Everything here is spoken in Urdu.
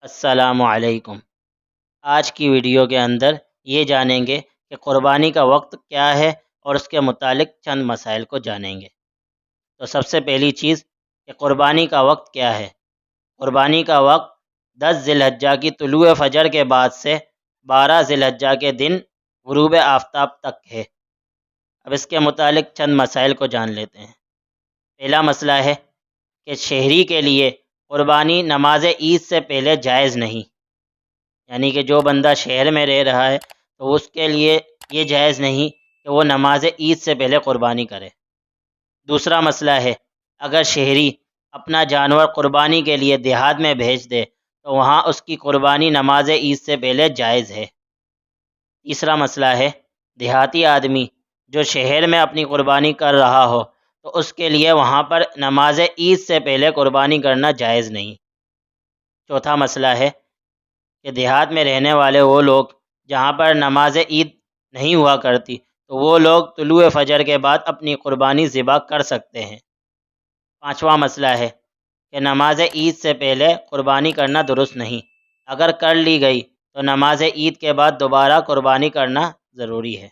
السلام علیکم۔ آج کی ویڈیو کے اندر یہ جانیں گے کہ قربانی کا وقت کیا ہے اور اس کے متعلق چند مسائل کو جانیں گے۔ تو سب سے پہلی چیز کہ قربانی کا وقت کیا ہے۔ قربانی کا وقت 10 ذی الحجہ کی طلوع فجر کے بعد سے 12 ذی الحجہ کے دن غروب آفتاب تک ہے۔ اب اس کے متعلق چند مسائل کو جان لیتے ہیں۔ پہلا مسئلہ ہے کہ شہری کے لیے قربانی نماز عید سے پہلے جائز نہیں، یعنی کہ جو بندہ شہر میں رہ رہا ہے تو اس کے لیے یہ جائز نہیں کہ وہ نماز عید سے پہلے قربانی کرے۔ دوسرا مسئلہ ہے اگر شہری اپنا جانور قربانی کے لیے دیہات میں بھیج دے تو وہاں اس کی قربانی نماز عید سے پہلے جائز ہے۔ تیسرا مسئلہ ہے دیہاتی آدمی جو شہر میں اپنی قربانی کر رہا ہو تو اس کے لیے وہاں پر نماز عید سے پہلے قربانی کرنا جائز نہیں۔ چوتھا مسئلہ ہے کہ دیہات میں رہنے والے وہ لوگ جہاں پر نماز عید نہیں ہوا کرتی تو وہ لوگ طلوع فجر کے بعد اپنی قربانی ذبح کر سکتے ہیں۔ پانچواں مسئلہ ہے کہ نماز عید سے پہلے قربانی کرنا درست نہیں، اگر کر لی گئی تو نماز عید کے بعد دوبارہ قربانی کرنا ضروری ہے۔